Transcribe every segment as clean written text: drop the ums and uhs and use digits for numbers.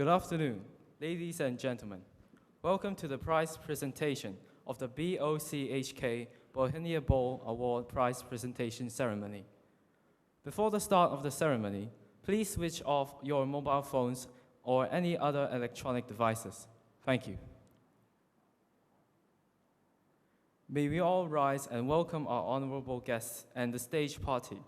Good afternoon, ladies and gentlemen. Welcome to the prize presentation of the BOCHK Bauhinia Bowl Award Prize Presentation Ceremony. Before the start of the ceremony, please switch off your mobile phones or any other electronic devices. Thank you. May we all rise and welcome our honorable guests and the stage party.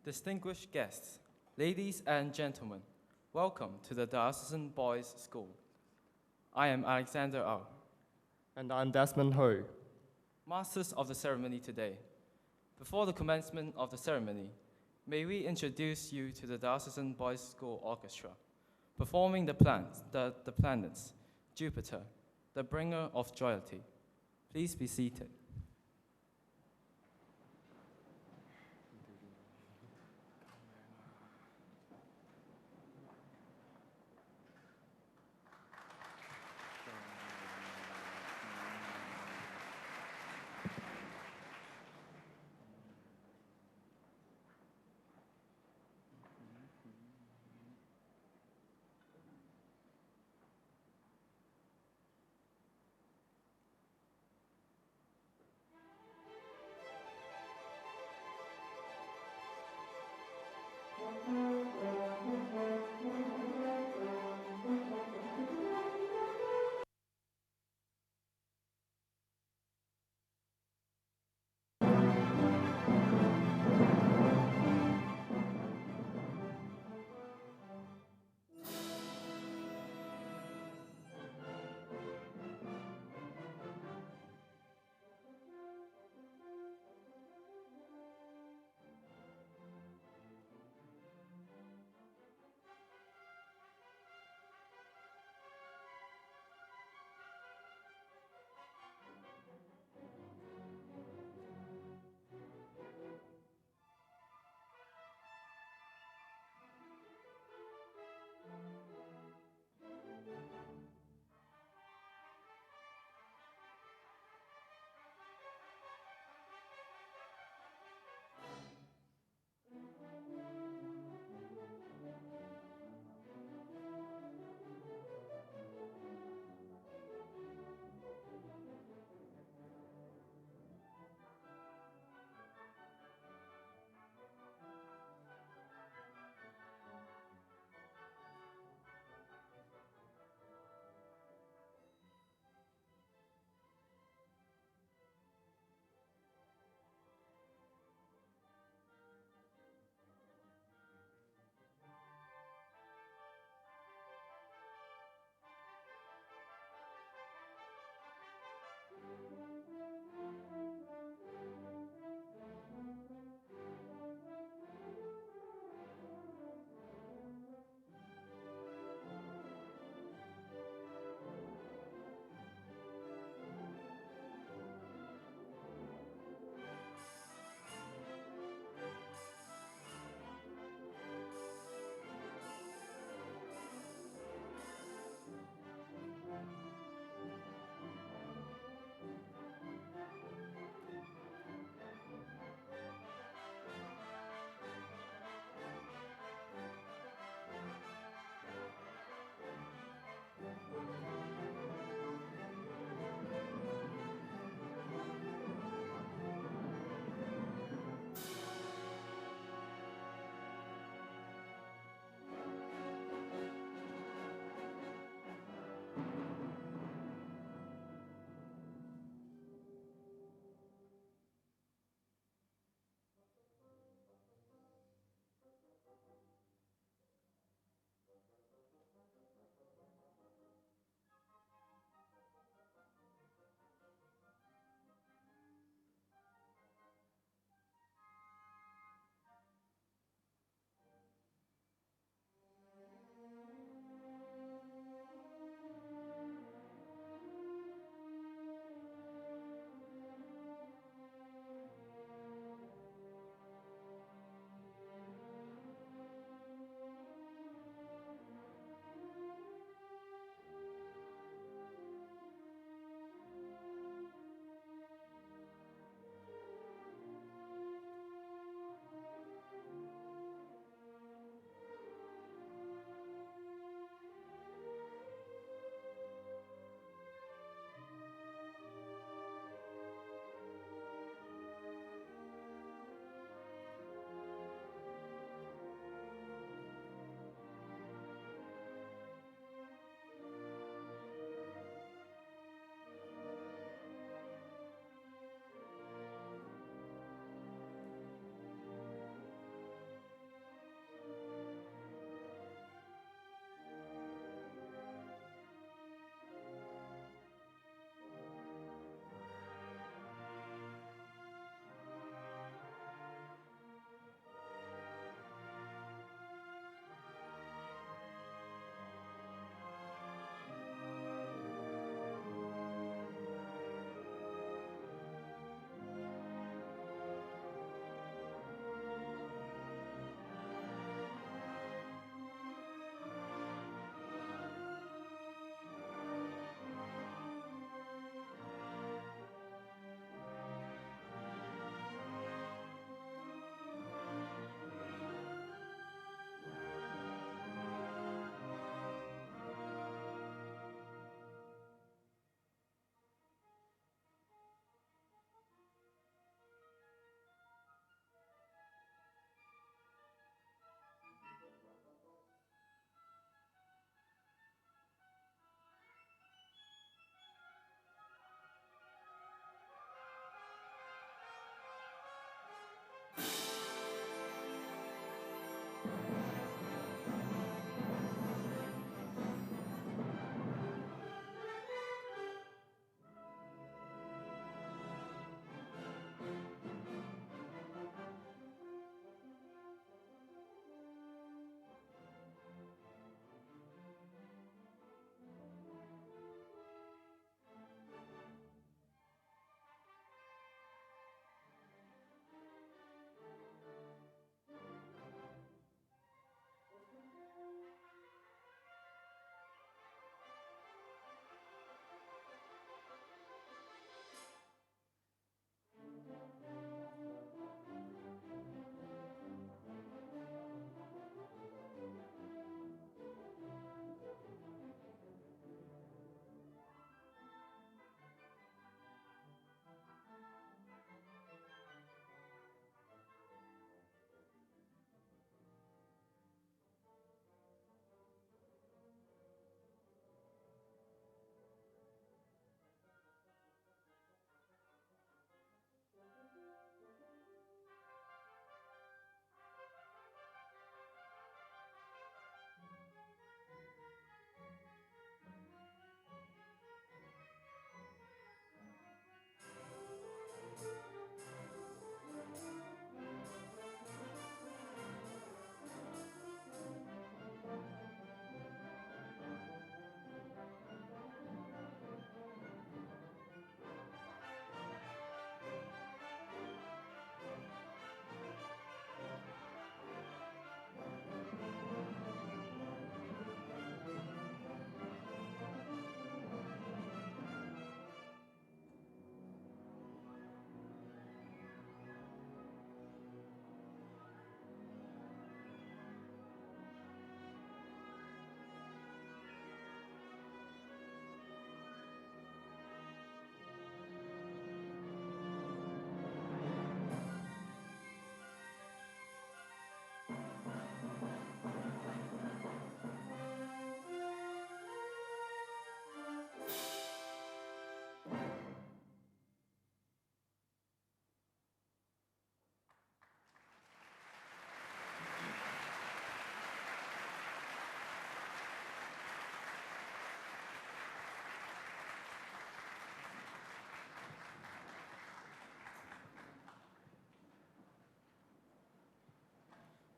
Distinguished guests, ladies and gentlemen, welcome to the Diocesan Boys' School. I am Alexander Au. And I'm Desmond Ho. Masters of the ceremony today. Before the commencement of the ceremony, may we introduce you to the Diocesan Boys' School Orchestra, performing the planets, Jupiter, the bringer of joyity. Please be seated.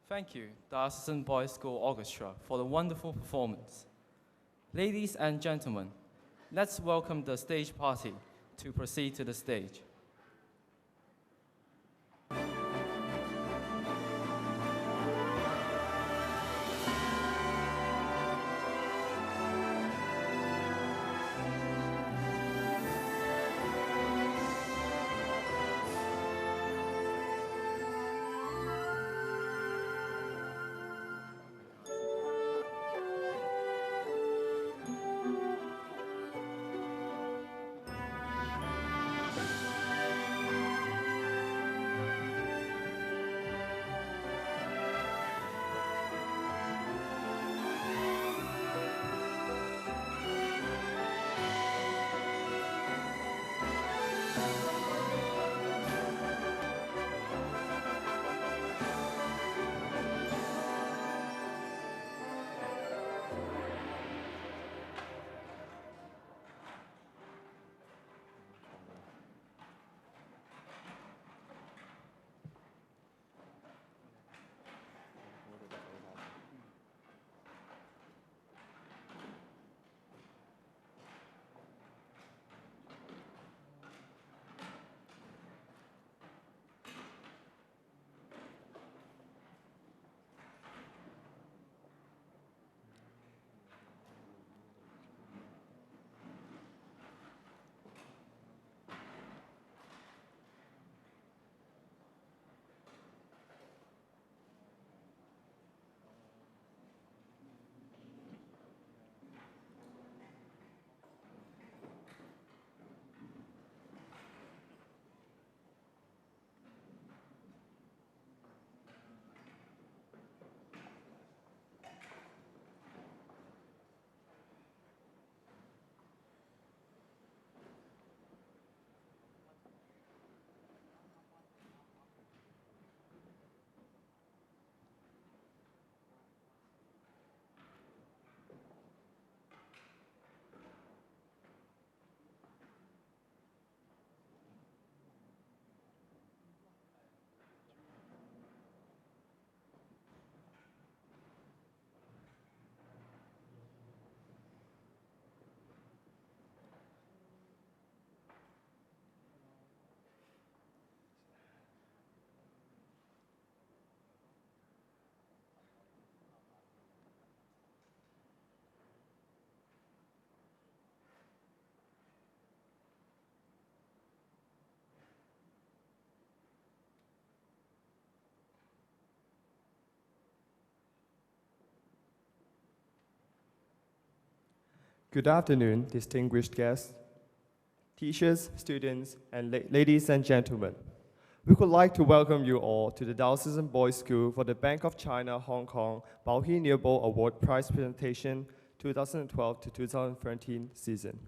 Thank you, Diocesan Boys School Orchestra, for the wonderful performance. Ladies and gentlemen, let's welcome the stage party to proceed to the stage. Good afternoon, distinguished guests, teachers, students, and ladies and gentlemen. We would like to welcome you all to the Diocesan Boys School for the Bank of China Hong Kong Bauhinia Bowl Award Prize Presentation 2012 to 2013 season,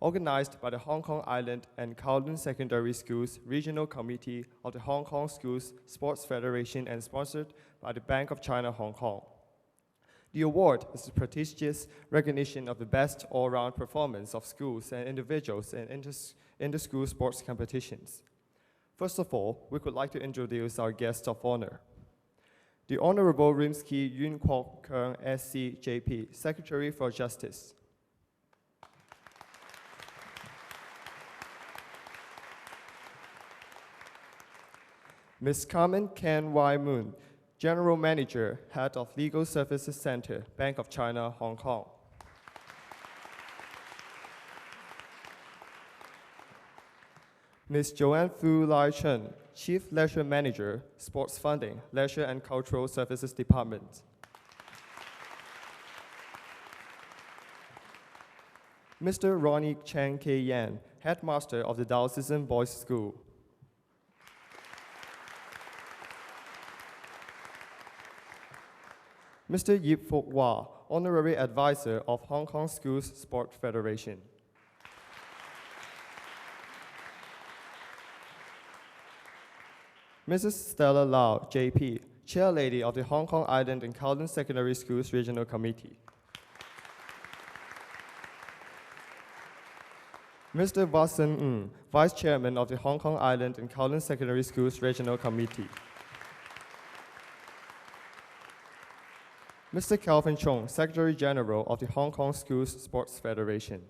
organized by the Hong Kong Island and Kowloon Secondary Schools Regional Committee of the Hong Kong Schools Sports Federation and sponsored by the Bank of China Hong Kong. The award is a prestigious recognition of the best all-round performance of schools and individuals in inter-school sports competitions. First of all, we would like to introduce our guest of honor. The Honorable Rimsky Yun Kwok Kung SC JP, Secretary for Justice. Ms. Carmen Ken Y. Moon, General Manager, Head of Legal Services Center, Bank of China, Hong Kong. Ms. Joanne Fu Lai Chen, Chief Leisure Manager, Sports Funding, Leisure and Cultural Services Department. Mr. Ronnie Chang K. Yan, Headmaster of the Diocesan Boys School. Mr. Yip Fok Wah, Honorary Advisor of Hong Kong Schools Sport Federation. Mrs. Stella Lau, JP, Chairlady of the Hong Kong Island and Kowloon Secondary Schools Regional Committee. Mr. Watson Ng, Vice Chairman of the Hong Kong Island and Kowloon Secondary Schools Regional Committee. Mr. Calvin Chong, Secretary General of the Hong Kong Schools Sports Federation.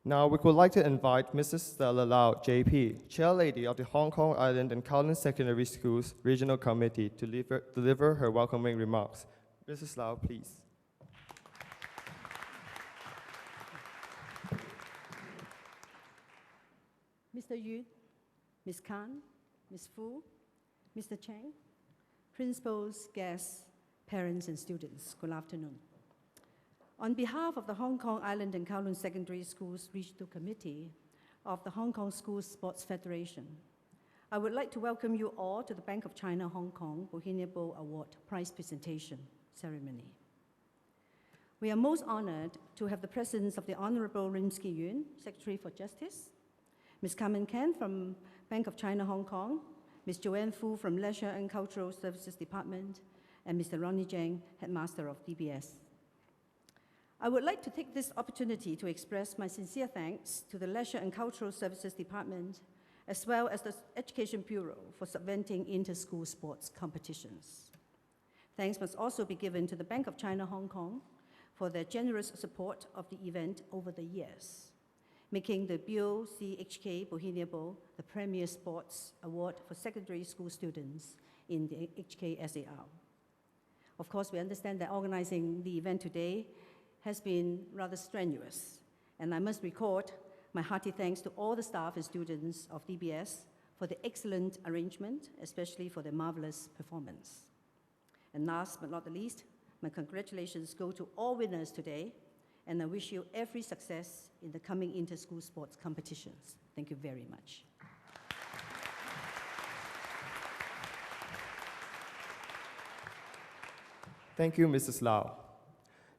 Now, we would like to invite Mrs. Stella Lau, JP, Chairlady of the Hong Kong Island and Kowloon Secondary Schools Regional Committee, to deliver her welcoming remarks. Mrs. Lau, please. Mr. Yu, Ms. Khan, Ms. Fu, Mr. Cheng, principals, guests, parents, and students, good afternoon. On behalf of the Hong Kong Island and Kowloon Secondary Schools Regional Committee of the Hong Kong Schools Sports Federation, I would like to welcome you all to the Bank of China Hong Kong Bauhinia Bowl Award prize presentation ceremony. We are most honored to have the presence of the Honorable Rimsky Yuen, Secretary for Justice, Ms. Carmen Ken from Bank of China Hong Kong, Ms. Joanne Fu from Leisure and Cultural Services Department, and Mr. Ronnie Zhang, Headmaster of DBS. I would like to take this opportunity to express my sincere thanks to the Leisure and Cultural Services Department, as well as the Education Bureau for subventing inter-school sports competitions. Thanks must also be given to the Bank of China Hong Kong for their generous support of the event over the years, making the BOCHK Bauhinia Bowl the premier sports award for secondary school students in the HKSAR. Of course, we understand that organizing the event today has been rather strenuous, and I must record my hearty thanks to all the staff and students of DBS for the excellent arrangement, especially for their marvelous performance. And last but not the least, my congratulations go to all winners today, and I wish you every success in the coming inter-school sports competitions. Thank you very much. Thank you, Mrs. Lau.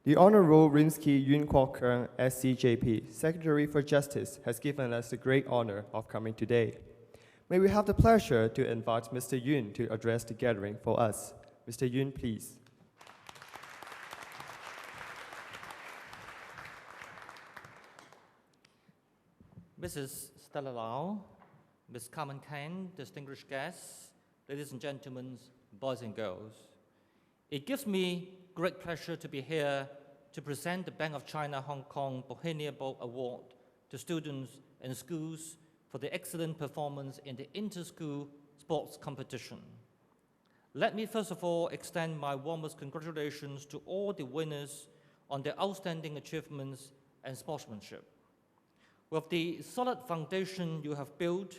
The Honorable Rimsky Yuen Kwok Keung, SCJP, Secretary for Justice, has given us the great honor of coming today. May we have the pleasure to invite Mr. Yuen to address the gathering for us. Mr. Yuen, please. Mrs. Stella Lau, Ms. Carmen Ken, distinguished guests, ladies and gentlemen, boys and girls. It gives me great pleasure to be here to present the Bank of China Hong Kong Bauhinia Bowl Award to students and schools for the excellent performance in the inter-school sports competition. Let me first of all extend my warmest congratulations to all the winners on their outstanding achievements and sportsmanship. With the solid foundation you have built,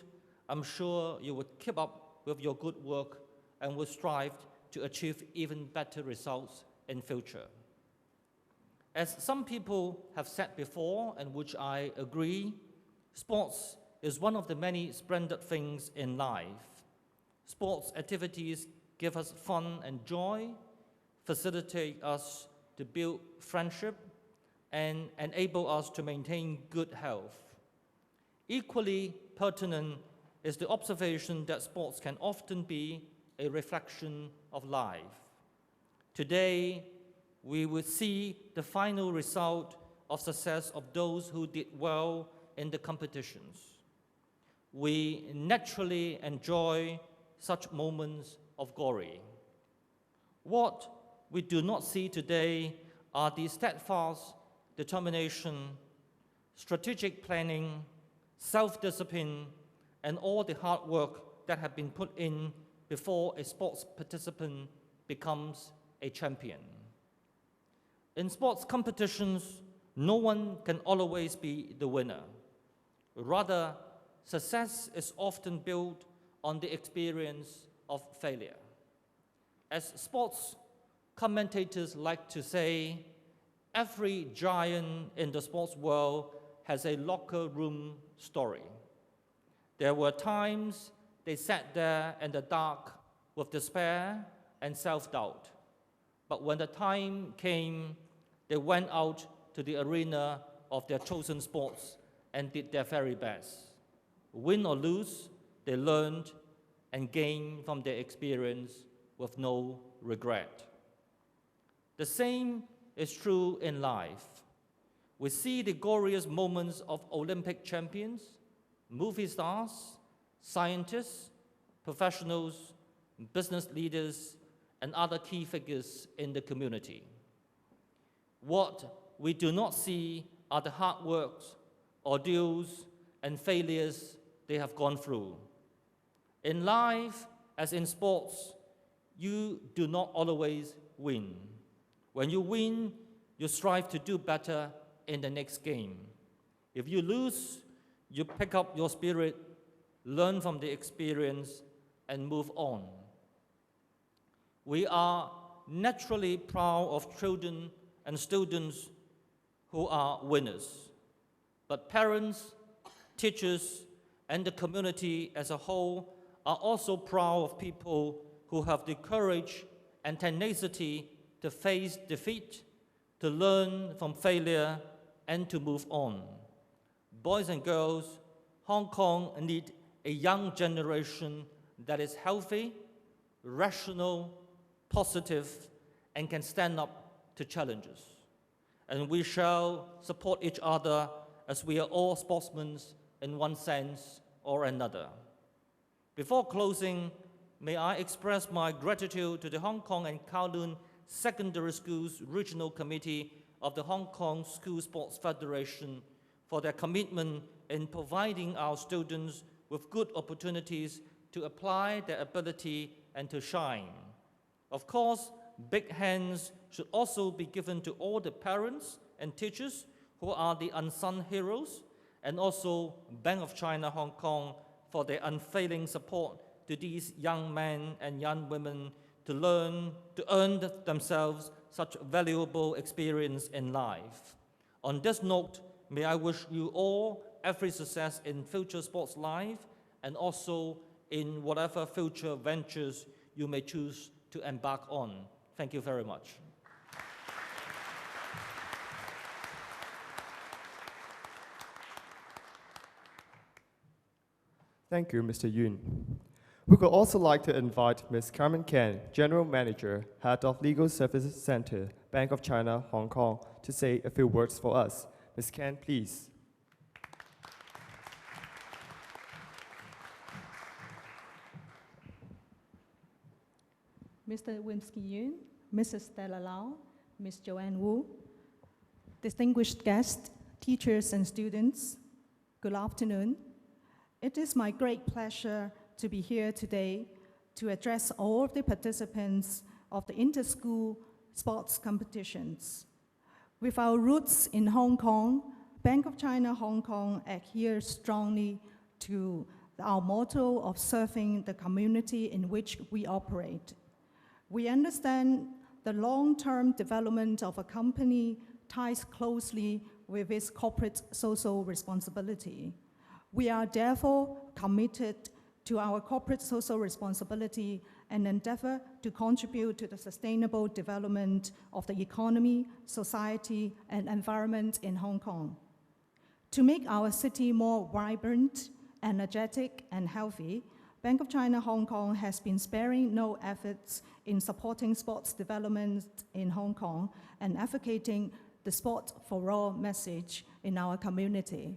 I'm sure you will keep up with your good work and will strive to achieve even better results in future. As some people have said before, and which I agree, sports is one of the many splendid things in life. Sports activities give us fun and joy, facilitate us to build friendship, and enable us to maintain good health. Equally pertinent is the observation that sports can often be a reflection of life. Today, we will see the final result of success of those who did well in the competitions. We naturally enjoy such moments of glory. What we do not see today are the steadfast determination, strategic planning, self-discipline, and all the hard work that have been put in before a sports participant becomes a champion. In sports competitions, no one can always be the winner. Rather, success is often built on the experience of failure. As sports commentators like to say, every giant in the sports world has a locker room story. There were times they sat there in the dark with despair and self-doubt. But when the time came, they went out to the arena of their chosen sports and did their very best. Win or lose, they learned and gained from their experience with no regret. The same is true in life. We see the glorious moments of Olympic champions, movie stars, scientists, professionals, business leaders, and other key figures in the community. What we do not see are the hard work, ordeals, and failures they have gone through. In life, as in sports, you do not always win. When you win, you strive to do better in the next game. If you lose, you pick up your spirit, learn from the experience, and move on. We are naturally proud of children and students who are winners. But parents, teachers, and the community as a whole are also proud of people who have the courage and tenacity to face defeat, to learn from failure, and to move on. Boys and girls, Hong Kong need a young generation that is healthy, rational, positive, and can stand up to challenges. And we shall support each other as we are all sportsmen in one sense or another. Before closing, may I express my gratitude to the Hong Kong and Kowloon Secondary Schools Regional Committee of the Hong Kong School Sports Federation for their commitment in providing our students with good opportunities to apply their ability and to shine. Of course, big hands should also be given to all the parents and teachers who are the unsung heroes, and also Bank of China Hong Kong for their unfailing support to these young men and young women to earn themselves such valuable experience in life. On this note, may I wish you all every success in future sports life and also in whatever future ventures you may choose to embark on. Thank you very much. Thank you, Mr. Yun. We would also like to invite Ms. Carmen Ken, General Manager, Head of Legal Services Center, Bank of China, Hong Kong, to say a few words for us. Ms. Ken, please. Mr. Winsky Yun, Mrs. Stella Lau, Ms. Joanne Wu, distinguished guests, teachers and students, good afternoon. It is my great pleasure to be here today to address all of the participants of the inter-school sports competitions. With our roots in Hong Kong, Bank of China Hong Kong adheres strongly to our motto of serving the community in which we operate. We understand the long-term development of a company ties closely with its corporate social responsibility. We are therefore committed to our corporate social responsibility and endeavor to contribute to the sustainable development of the economy, society, and environment in Hong Kong. To make our city more vibrant, energetic, and healthy, Bank of China Hong Kong has been sparing no efforts in supporting sports development in Hong Kong and advocating the sport for all message in our community.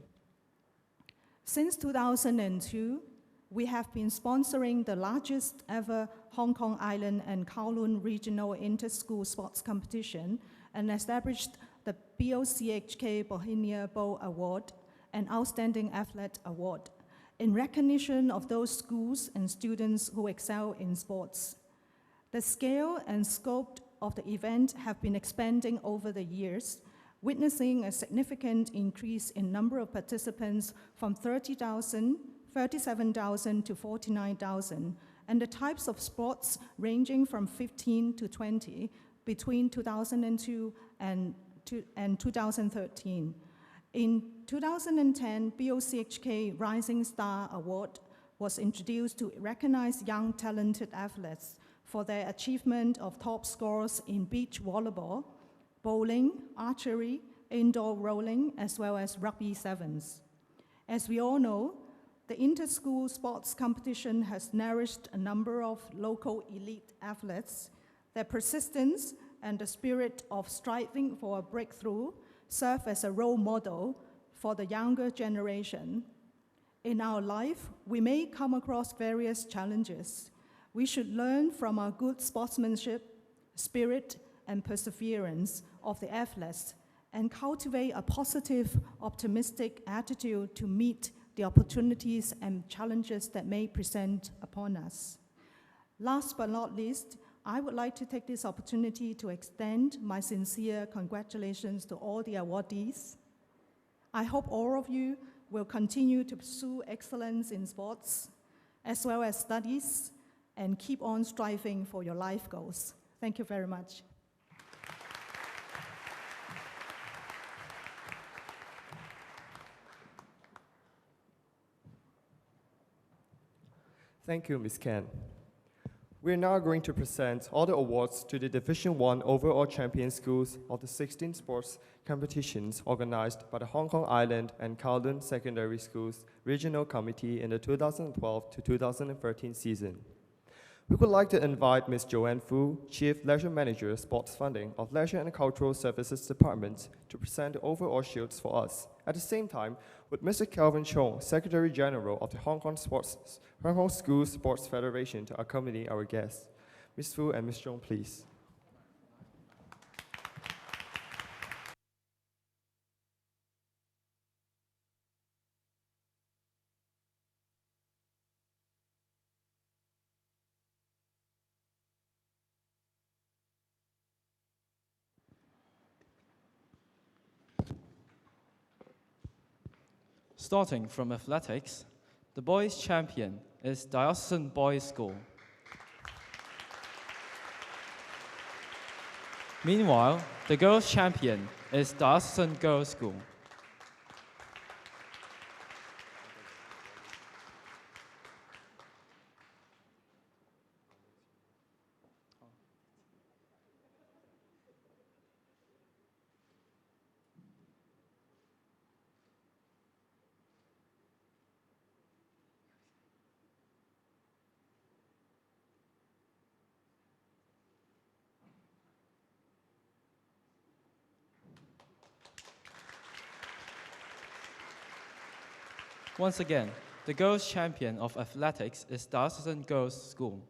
Since 2002, we have been sponsoring the largest ever Hong Kong Island and Kowloon Regional Inter-School Sports Competition and established the BOCHK Bauhinia Bowl Award and Outstanding Athlete Award in recognition of those schools and students who excel in sports. The scale and scope of the event have been expanding over the years, witnessing a significant increase in number of participants from 37,000 to 49,000, and the types of sports ranging from 15 to 20 between 2002 and 2013. In 2010, BOCHK Rising Star Award was introduced to recognize young talented athletes for their achievement of top scores in beach volleyball, bowling, archery, indoor rowing, as well as rugby sevens. As we all know, the inter-school sports competition has nourished a number of local elite athletes. Their persistence and the spirit of striving for a breakthrough serve as a role model for the younger generation. In our life, we may come across various challenges. We should learn from our good sportsmanship, spirit, and perseverance of the athletes and cultivate a positive, optimistic attitude to meet the opportunities and challenges that may present upon us. Last but not least, I would like to take this opportunity to extend my sincere congratulations to all the awardees. I hope all of you will continue to pursue excellence in sports, as well as studies, and keep on striving for your life goals. Thank you very much. Thank you, Ms. Ken. We're now going to present all the awards to the Division 1 overall champion schools of the 16 sports competitions organized by the Hong Kong Island and Kowloon Secondary Schools Regional Committee in the 2012 to 2013 season. We would like to invite Ms. Joanne Fu, Chief Leisure Manager, Sports Funding of Leisure and Cultural Services Department, to present the overall shields for us. At the same time, with Mr. Kelvin Chong, Secretary General of the Hong Kong School Sports Federation, to accompany our guests. Ms. Fu and Ms. Chong, please. Starting from athletics, the boys' champion is Diocesan Boys School. Meanwhile, the girls' champion is Diocesan Girls School. Once again, the girls' champion of athletics is Diocesan Girls School.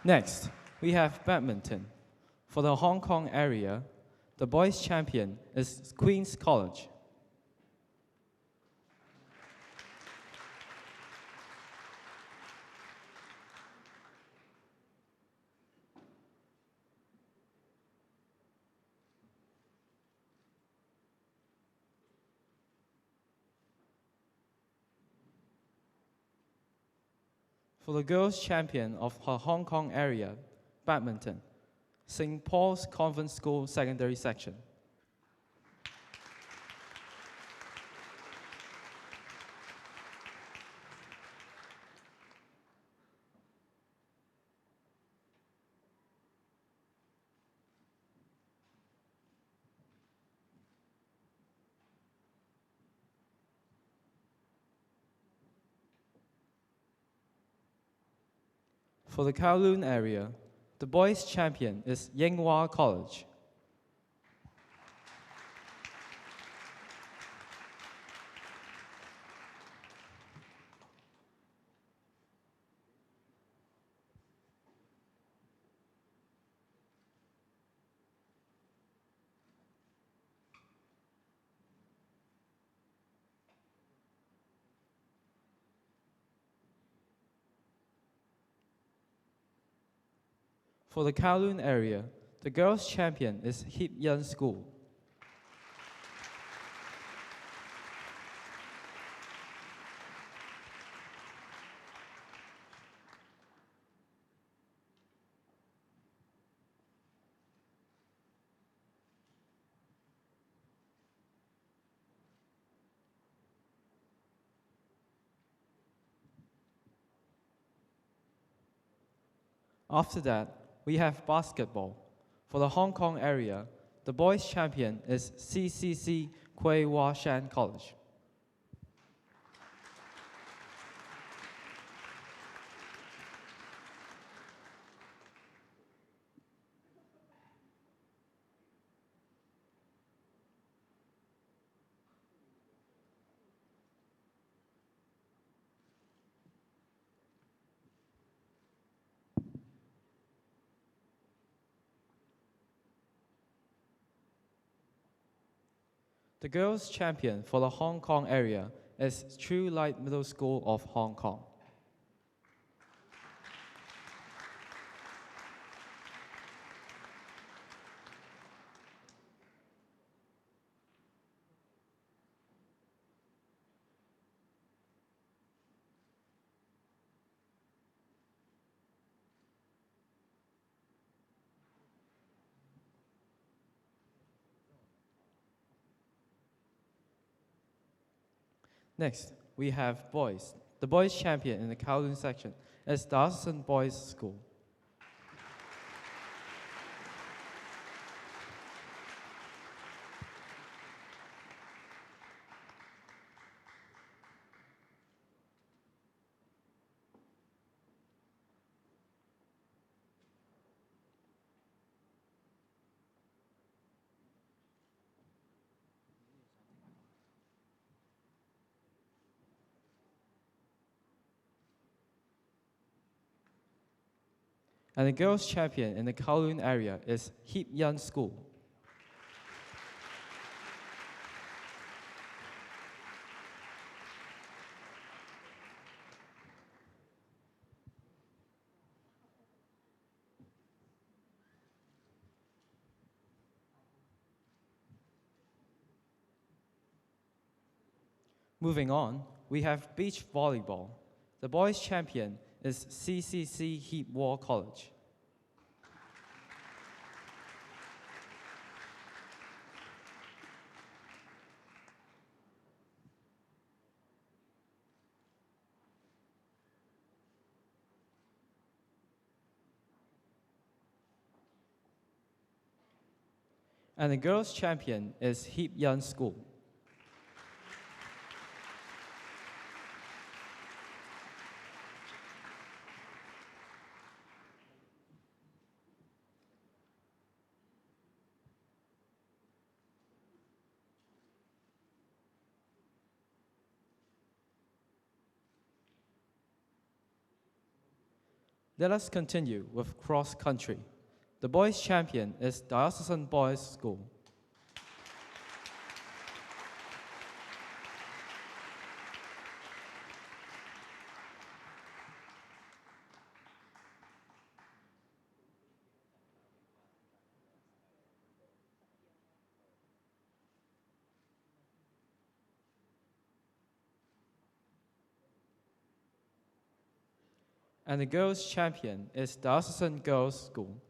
Next, we have badminton. For the Hong Kong area, the boys' champion is Queen's College. For the girls' champion of her Hong Kong area, badminton, St. Paul's Convent School Secondary Section. For the Kowloon area, the boys' champion is Yinghua College. For the Kowloon area, the girls' champion is Hip Yun School. After that, we have basketball. For the Hong Kong area, the boys' champion is CCC Kwei Wah Shan College. The girls' champion for the Hong Kong area is True Light Middle School of Hong Kong. Next, we have boys. The boys' champion in the Kowloon section is Dawson Boys School. And the girls' champion in the Kowloon area is Heap Yun School. Moving on, we have beach volleyball. The boys' champion is CCC Heap War College. And the girls' champion is Heap Yun School. Let us continue with cross country. The boys' champion is Diocesan Boys School. And the girls' champion is Diocesan Girls School.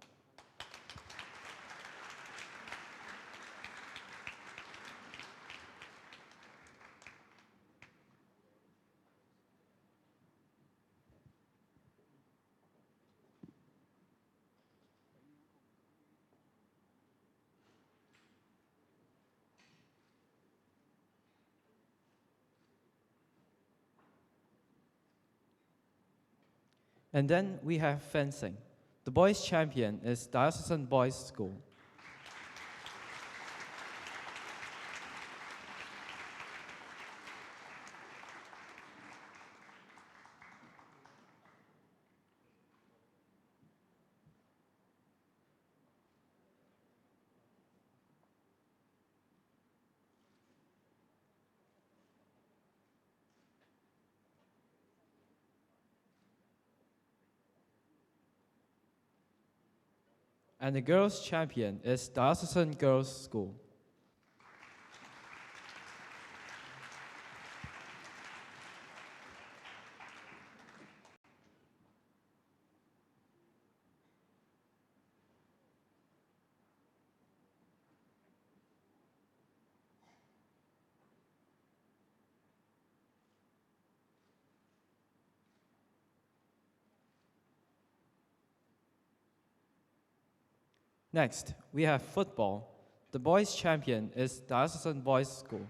And then we have fencing. The boys' champion is Diocesan Boys School. And the girls' champion is Diocesan Girls School. Next, we have football. The boys' champion is Diocesan Boys School.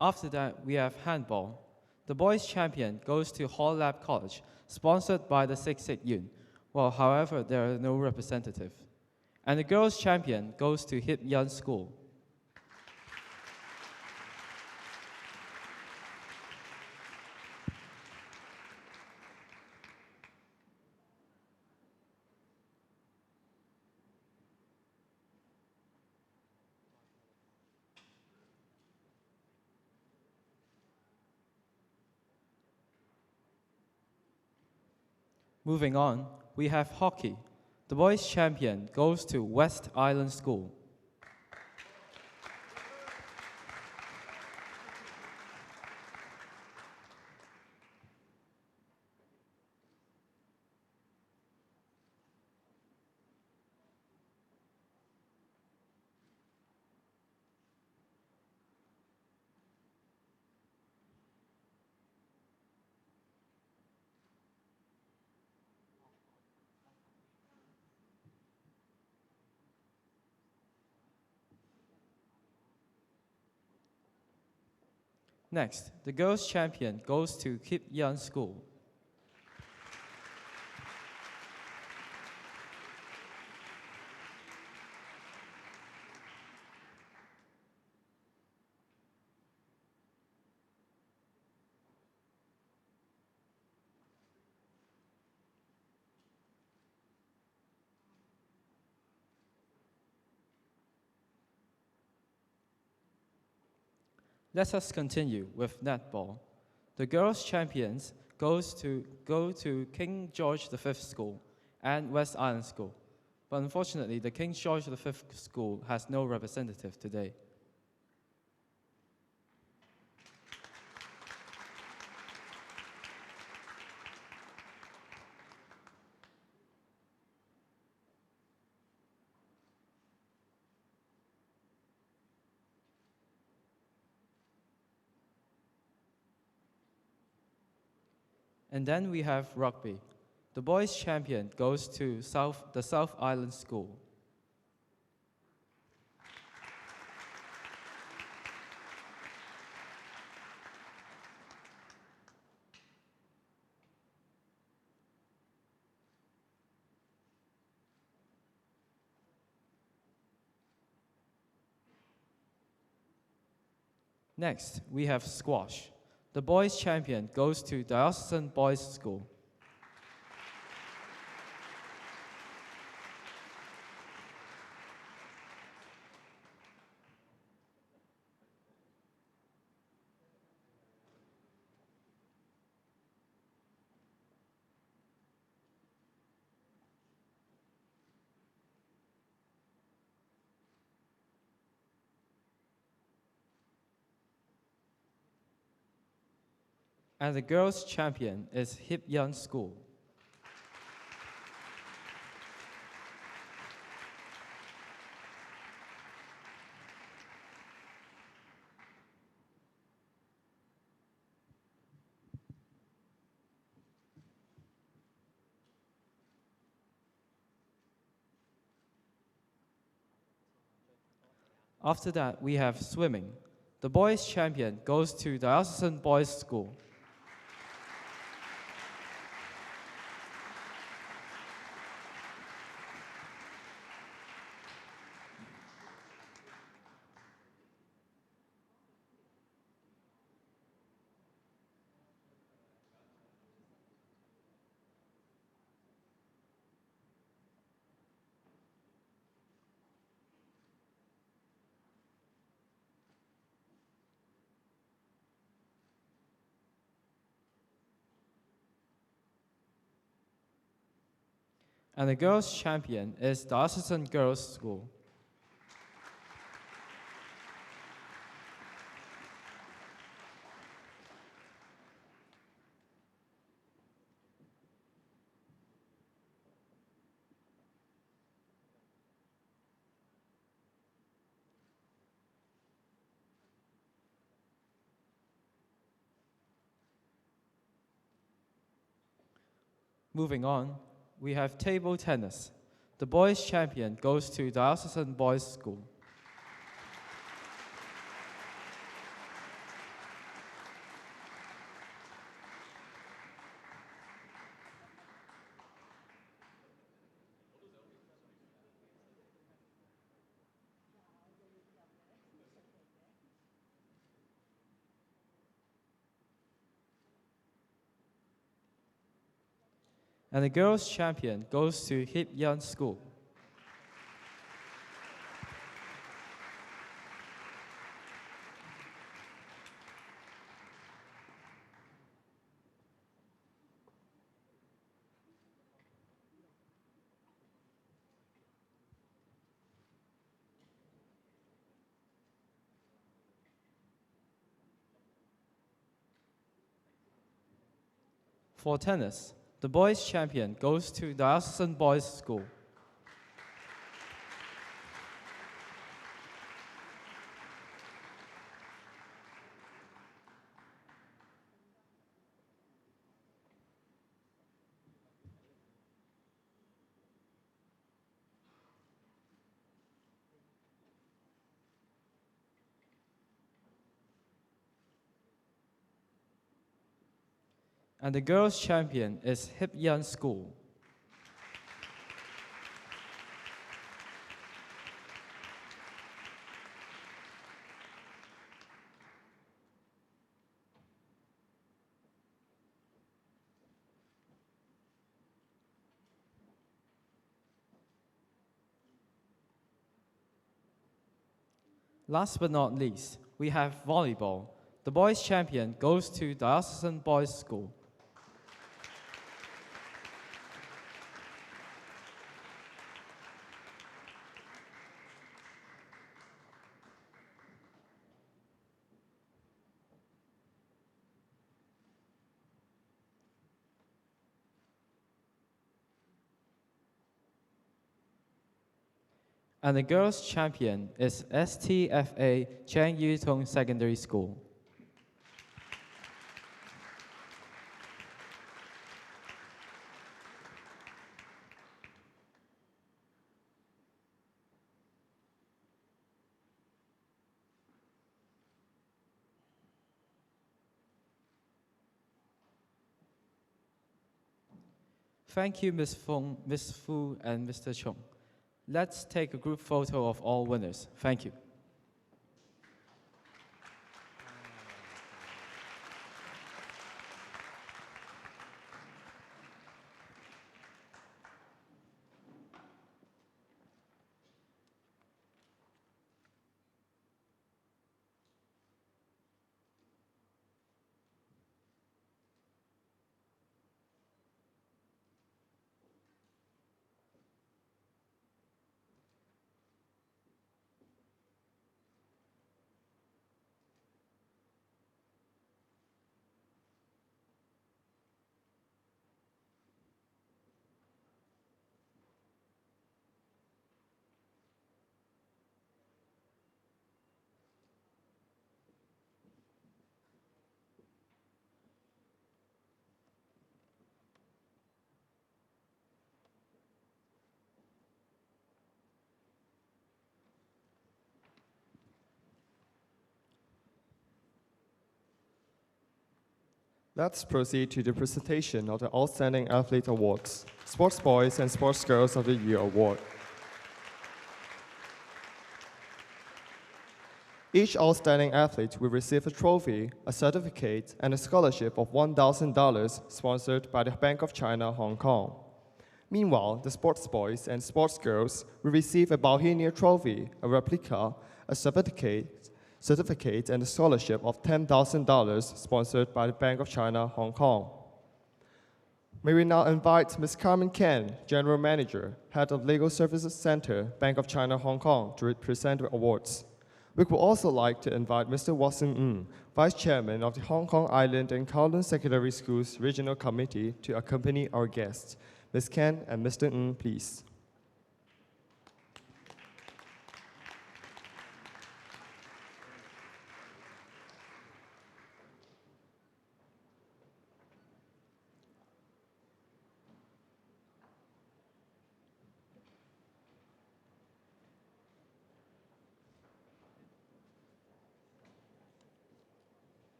After that, we have handball. The boys' champion goes to Hall Lab College, sponsored by the Sig Sig Yun. Well, however, there are no representative. And the girls' champion goes to Hip Yun School. Moving on, we have hockey. The boys' champion goes to West Island School. Next, the girls' champion goes to Kip Yun School. Let us continue with netball. The girls' champions go to King George V School and West Island School. But unfortunately, the King George V School has no representative today. And then we have rugby. The boys' champion goes to the South Island School. Next, we have squash. The boys' champion goes to Diocesan Boys School. And the girls' champion is Hip Yun School. After that, we have swimming. The boys' champion goes to Diocesan Boys School. And the girls' champion is Diocesan Girls School. Moving on, we have table tennis. The boys' champion goes to Diocesan Boys School. And the girls' champion goes to Hip Yan School. For tennis, the boys' champion goes to Diocesan Boys School. And the girls' champion is Hip Yan School. Last but not least, we have volleyball. The boys' champion goes to Diocesan Boys School. And the girls' champion is STFA Chang Yu Tong Secondary School. Thank you, Ms. Fong, Ms. Fu, and Mr. Chung. Let's take a group photo of all winners. Thank you. Let's proceed to the presentation of the Outstanding Athlete Awards, Sports Boys and Sports Girls of the Year Award. Each outstanding athlete will receive a trophy, a certificate, and a scholarship of $1,000 sponsored by the Bank of China, Hong Kong. Meanwhile, the sports boys and sports girls will receive a Bauhinia trophy, a replica, a certificate, and a scholarship of $10,000 sponsored by the Bank of China, Hong Kong. May we now invite Ms. Carmen Ken, General Manager, Head of Legal Services Center, Bank of China, Hong Kong, to present the awards. We would also like to invite Mr. Watson Ng, Vice Chairman of the Hong Kong Island and Kowloon Secondary Schools Regional Committee, to accompany our guests. Ms. Ken and Mr. Ng, please.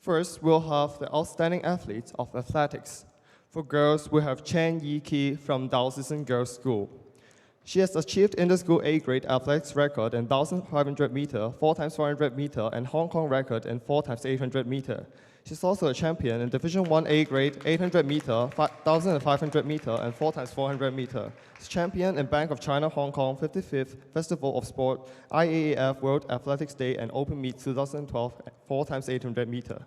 First, we'll have the outstanding athletes of athletics. For girls, we have Chen Yi-ki from Diocesan Girls School. She has achieved inter-school A-grade athletics record in 1,500 meter, 4x400 meter, and Hong Kong record in 4x800 meter. She's also a champion in Division 1 A-grade 800 meter, 1,500 meter, and 4x400 meter. She's champion in Bank of China Hong Kong 55th Festival of Sport, IAAF World Athletics Day, and Open Meet 2012 4x800 meter.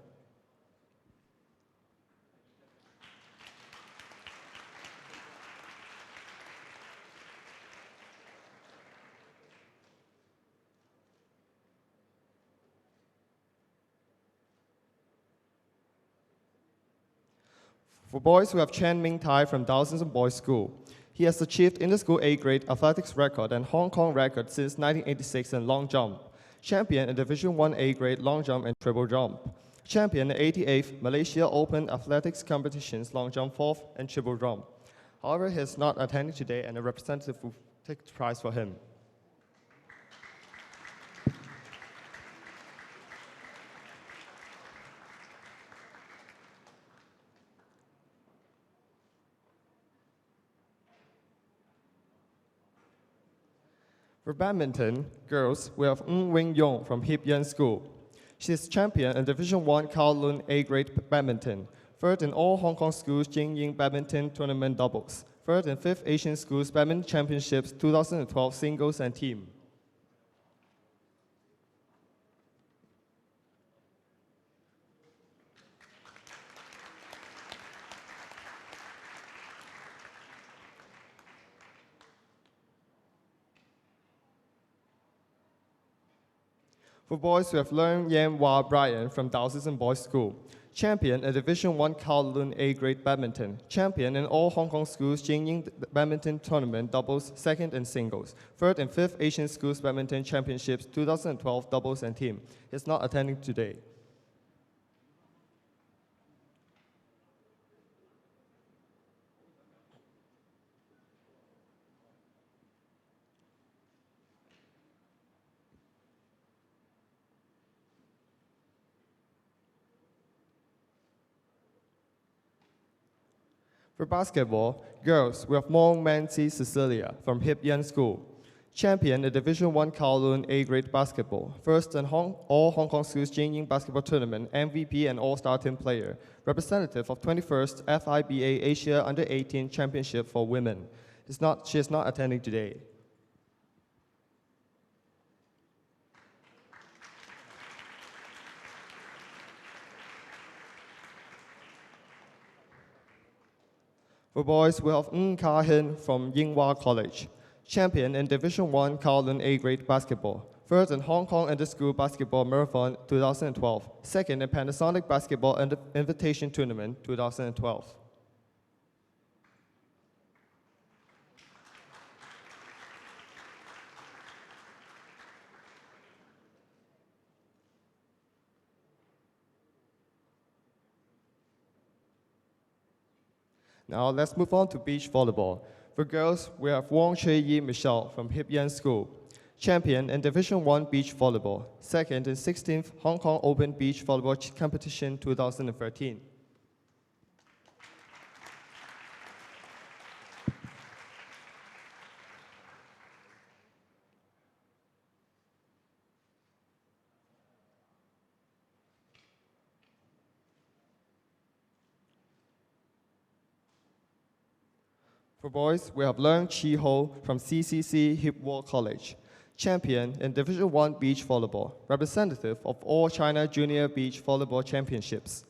For boys, we have Chen Ming Tai from Diocesan Boys School. He has achieved inter-school A-grade athletics record and Hong Kong record since 1986 in long jump. Champion in Division 1 A-grade long jump and triple jump. Champion in 88th Malaysia Open Athletics Competitions long jump 4th and triple jump. However, he is not attending today and a representative will take the prize for him. For badminton, girls, we have Ng Wing Yong from Hip Yen School. She is champion in Division 1 Kowloon A-grade badminton, third in all Hong Kong schools Jingying badminton tournament doubles, third in 5th Asian Schools Badminton Championships 2012 singles and team. For boys, we have Leung Yan Wah Brian from Diocesan Boys School. Champion in Division 1 Kowloon A-grade badminton. Champion in all Hong Kong schools Jingying badminton tournament doubles, second in singles. Third in 5th Asian Schools Badminton Championships 2012 doubles and team. He is not attending today. For basketball, girls, we have Mong Mansi Cecilia from Hip Yen School. Champion in Division 1 Kowloon A-grade basketball. First in all Hong Kong schools Jingying basketball tournament, MVP and all-star team player. Representative of 21st FIBA Asia Under-18 Championship for women. She is not attending today. For boys, we have Ng Ka Hin from Yinghua College. Champion in Division 1 Kowloon A-grade basketball. Third in Hong Kong Inter-School Basketball Marathon 2012. Second in Panasonic Basketball Invitation Tournament 2012. Now let's move on to beach volleyball. For girls, we have Wong Choi Yi Michelle from Hip Yen School. Champion in Division 1 beach volleyball. Second in 16th Hong Kong Open Beach Volleyball Competition 2013. For boys, we have Leung Chi Ho from CCC Hip War College. Champion in Division 1 Beach Volleyball. Representative of all China Junior Beach Volleyball Championships.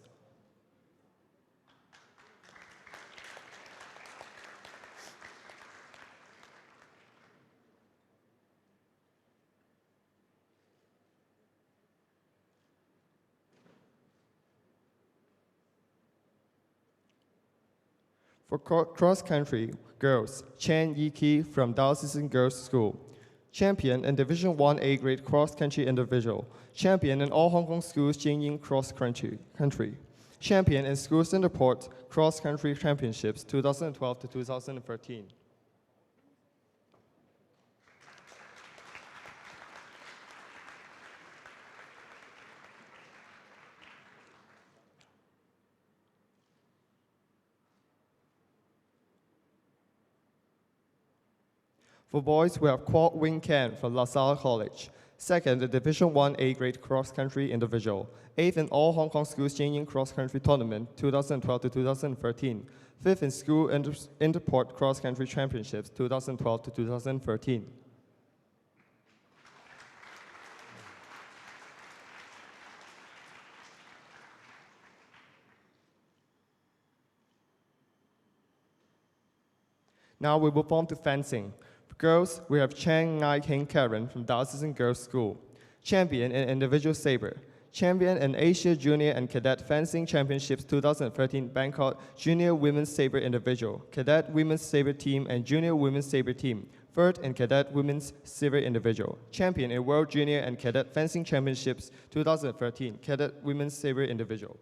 For cross-country girls, Chen Yi-ki from Diocesan Girls School. Champion in Division 1 A-grade cross-country individual. Champion in all Hong Kong schools Jingying cross-country. Champion in Schools Interport Cross-Country Championships 2012 to 2013. For boys, we have Kwok Wing Ken from LaSalle College. Second, the Division 1 A-grade cross-country individual. Eighth in all Hong Kong schools Jing cross-country tournament 2012 to 2013. Fifth in school interport cross-country championships 2012 to 2013. Now we move on to fencing. For girls, we have Chang Ngai King Karen from Diocesan Girls School. Champion in individual sabre. Champion in Asia Junior and Cadet Fencing Championships 2013 Bangkok Junior Women's Sabre Individual, Cadet Women's Sabre Team and Junior Women's Sabre Team. Third in Cadet Women's Sabre Individual. Champion in World Junior and Cadet Fencing Championships 2013 Cadet Women's Sabre Individual.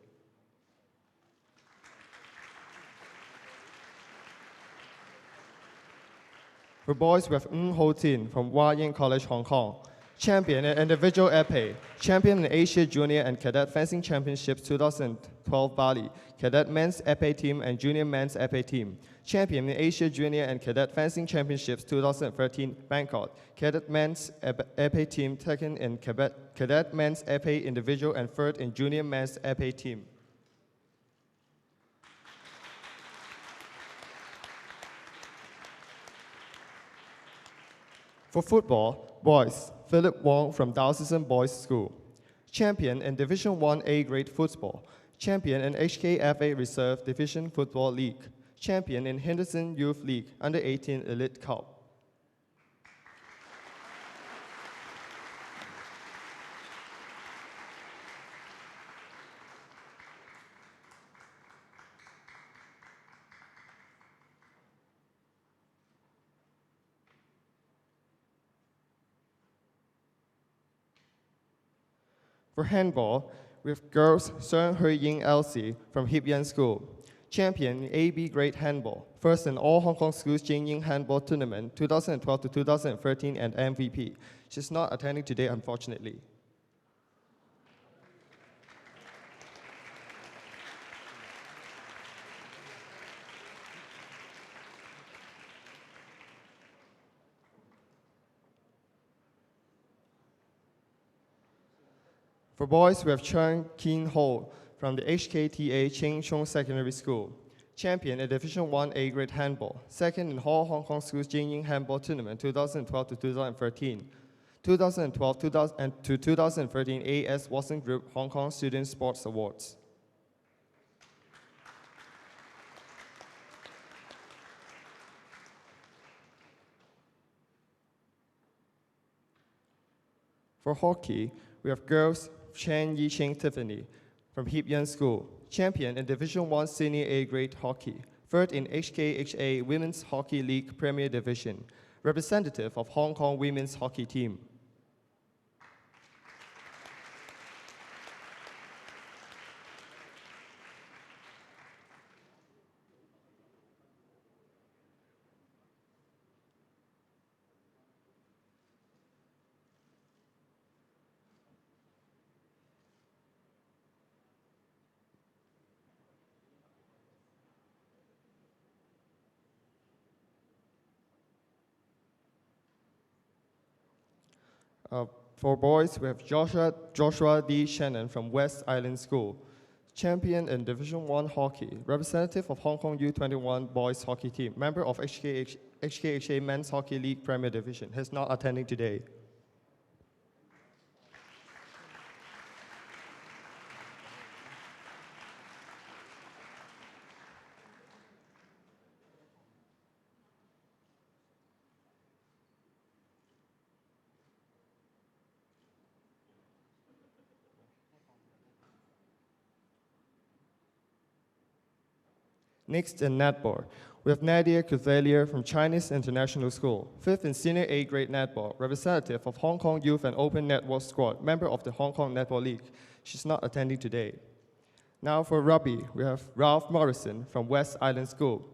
For boys, we have Ng Ho Tin from Hua Yin College, Hong Kong. Champion in individual épée. Champion in Asia Junior and Cadet Fencing Championships 2012 Bali. Cadet Men's Épée Team and Junior Men's Épée Team. Champion in Asia Junior and Cadet Fencing Championships 2013 Bangkok. Cadet Men's Épée Team second in Cadet Men's Épée Individual and third in Junior Men's Épée Team. For football, boys, Philip Wong from Diocesan Boys School. Champion in Division 1 A-grade football. Champion in HKFA Reserve Division Football League. Champion in Henderson Youth League Under 18 Elite Cup. For handball, we have girls Sung Hui Ying Elsie from Hip Yan School. Champion in AB grade handball. First in all Hong Kong schools Jing Ying handball tournament 2012 to 2013 and MVP. She's not attending today, unfortunately. For boys, we have Chung Keen Ho from the HKTA Ching Chung Secondary School. Champion in Division 1 A-grade handball. Second in all Hong Kong schools Jing Ying handball tournament 2012 to 2013. 2012 to 2013 AS Watson Group Hong Kong Student Sports Awards. For hockey, we have girls Chen Yiching Tiffany from Hip Yan School. Champion in Division 1 Senior A-grade hockey. Third in HKHA Women's Hockey League Premier Division. Representative of Hong Kong Women's Hockey Team. For boys, we have Joshua D. Shannon from West Island School. Champion in Division 1 hockey, representative of Hong Kong U21 boys hockey team, member of HKHA Men's Hockey League Premier Division. He's not attending today. Next in netball, we have Nadia Kuthalier from Chinese International School. Fifth in Senior A-grade netball, representative of Hong Kong Youth and Open Netball Squad, member of the Hong Kong Netball League. She's not attending today. Now for rugby, we have Ralph Morrison from West Island School.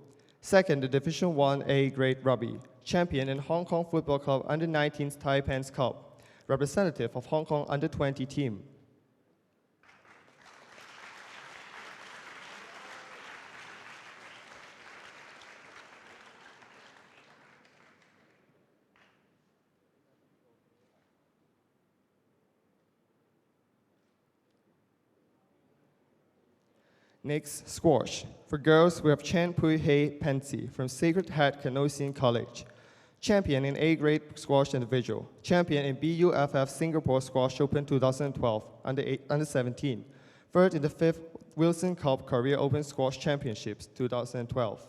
Second, the Division 1 A-grade rugby, champion in Hong Kong Football Club Under-19 Taipans Cup, representative of Hong Kong Under-20 team. Next, squash. For girls, we have Chen Pui Hei Pansy from Sacred Heart Canossian College. Champion in A-grade squash individual. Champion in BUFF Singapore Squash Open 2012, under 17. Third in the 5th Wilson Cup Korea Open Squash Championships 2012.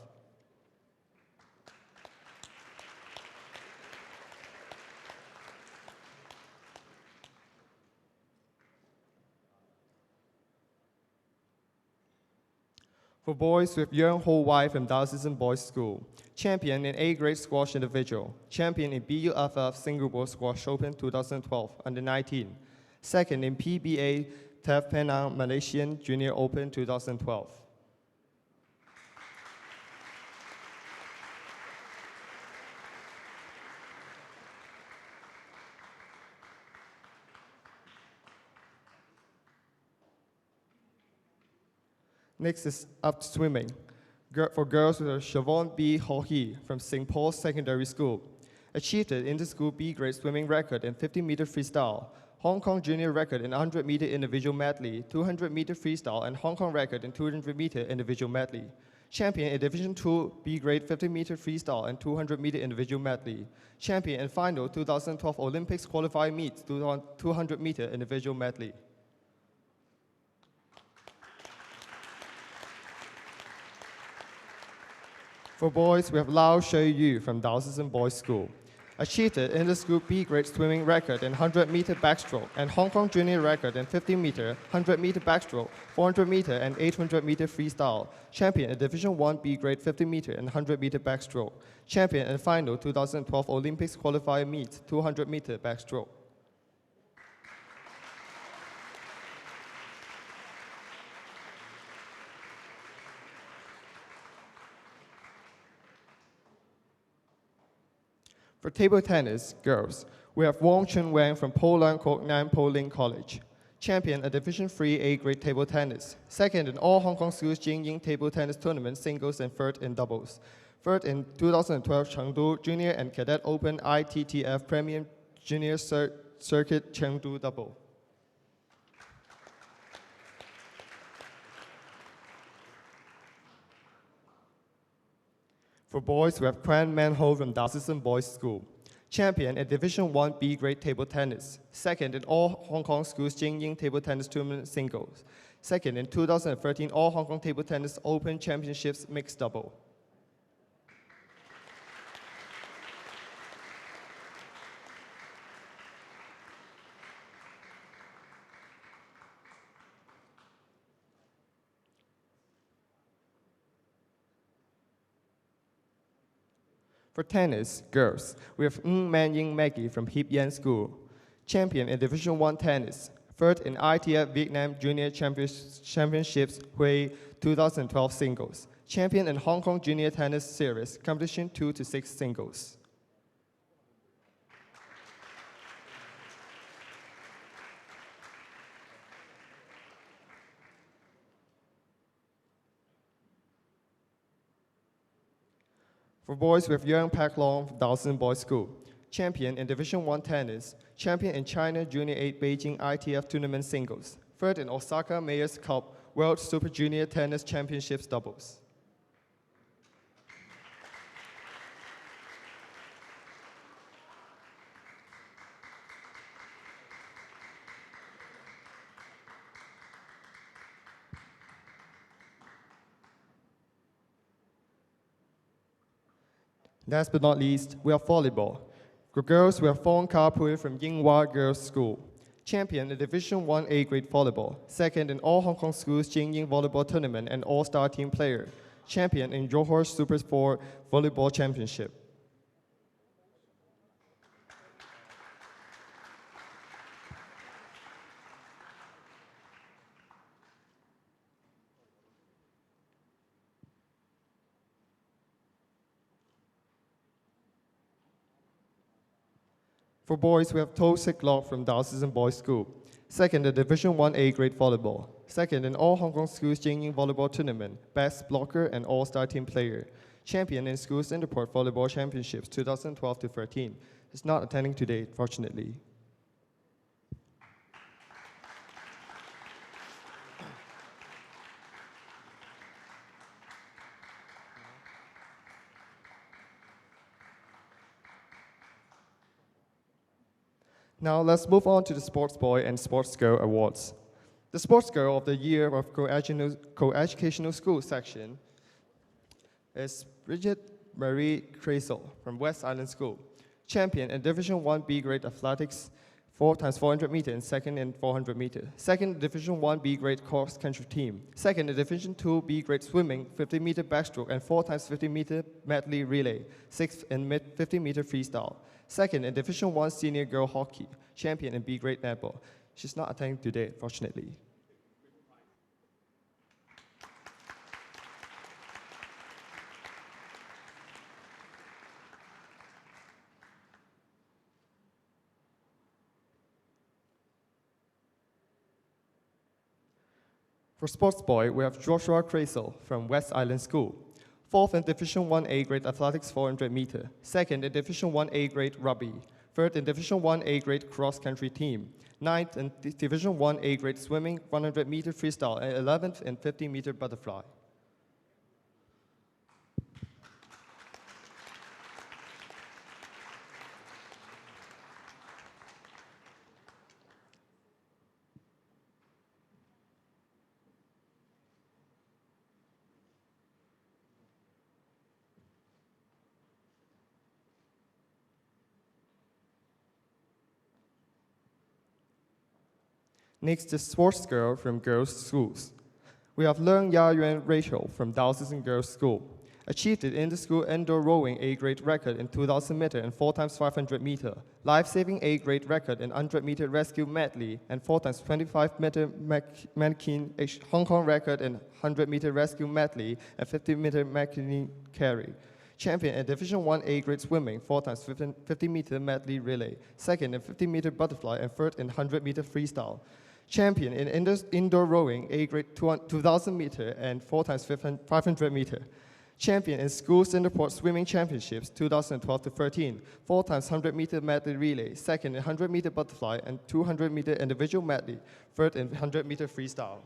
For boys, we have Yeung Ho Wai from Diocesan Boys School. Champion in A-grade squash individual. Champion in BUFF Singapore Squash Open 2012, under 19. Second in PBA TEF Penang Malaysian Junior Open 2012. Next is up swimming. For girls, we have Siobhan B. Ho-hee from St. Paul's Secondary School. Achieved an inter-school B-grade swimming record in 50-meter freestyle, Hong Kong junior record in 100-meter individual medley, 200-meter freestyle, and Hong Kong record in 200-meter individual medley. Champion in Division II B-grade 50-meter freestyle and 200-meter individual medley. Champion in final 2012 Olympics qualifying meets 200-meter individual medley. For boys, we have Lau Shui Yu from Diocesan Boys School. Achieved an inter-school B-grade swimming record in 100-meter backstroke and Hong Kong junior record in 50-meter, 100-meter backstroke, 400-meter, and 800-meter freestyle. Champion in Division I B-grade 50-meter and 100-meter backstroke. Champion in final 2012 Olympics qualifier meet 200-meter backstroke. For table tennis, girls, we have Wong Chun Wang from Po Leung Kok Nam Po Ling College. Champion at Division III A-grade table tennis. Second in all Hong Kong schools Jingying table tennis tournament singles and third in doubles. Third in 2012 Chengdu Junior and Cadet Open ITTF Premium Junior Circuit Chengdu double. For boys, we have Quan Man Ho from Diocesan Boys School. Champion at Division I B-grade table tennis. Second in all Hong Kong schools Jingying table tennis tournament singles. Second in 2013 all Hong Kong table tennis Open Championships mixed double. For tennis, girls, we have Ng Man Ying Maggie from Hip Yen School. Champion in Division I tennis. Third in ITF Vietnam Junior Championships Hui 2012 singles. Champion in Hong Kong Junior Tennis Series, competition 2 to 6 singles. For boys, we have Yang Pak Long from Diocesan Boys School. Champion in Division I tennis. Champion in China Junior 8 Beijing ITF Tournament singles. Third in Osaka Mayor's Cup World Super Junior Tennis Championships doubles. Last but not least, we have volleyball. For girls, we have Fong Ka Pui from Yinghua Girls School. Champion in Division I A-grade volleyball. Second in all Hong Kong schools Jingying volleyball tournament and all-star team player. Champion in Johor Super Sport Volleyball Championship. For boys, we have To Sik Lok from Diocesan Boys School. Second in Division I A-grade volleyball. Second in all Hong Kong schools Jingying volleyball tournament, best blocker and all-star team player. Champion in schools Interport Volleyball Championships 2012 to 13. Is not attending today, fortunately. Now let's move on to the Sports Boy and Sports Girl Awards. The Sports Girl of the Year of Co-Educational School section is Bridget Marie Cresel from West Island School, champion in Division 1 B grade athletics 4x400 meter and second in 400 meter. Second, Division 1 B grade cross country team. Second, in Division 2 B grade swimming 50 meter backstroke and 4x50 meter medley relay. Sixth, in 50 meter freestyle. Second, in Division 1 senior girl hockey, champion in B grade netball. She's not attending today, fortunately. For Sports Boy, we have Joshua Cresel from West Island School. Fourth in Division 1A grade athletics 400 meter. Second in Division 1A grade rugby. Third in Division 1A grade cross country team. Ninth in Division 1A grade swimming 100 meter freestyle. And 11th in 50 meter butterfly. Next, the sports girl from girls' schools. We have Leung Ya-Yuan Rachel from Diocesan Girls' School. Achieved it in the school indoor rowing A-grade record in 2,000 meter and 4x500 meter. Life-saving A-grade record in 100 meter rescue medley and 4x25 meter mannequin Hong Kong record in 100 meter rescue medley and 50 meter mannequin carry. Champion in Division 1 A-grade swimming, 4x50 meter medley relay. Second in 50 meter butterfly and third in 100 meter freestyle. Champion in indoor rowing, A-grade 2,000 meter and 4x500 meter. Champion in school Singapore swimming championships 2012-13, 4x100 meter medley relay. Second in 100 meter butterfly and 200 meter individual medley. Third in 100 meter freestyle.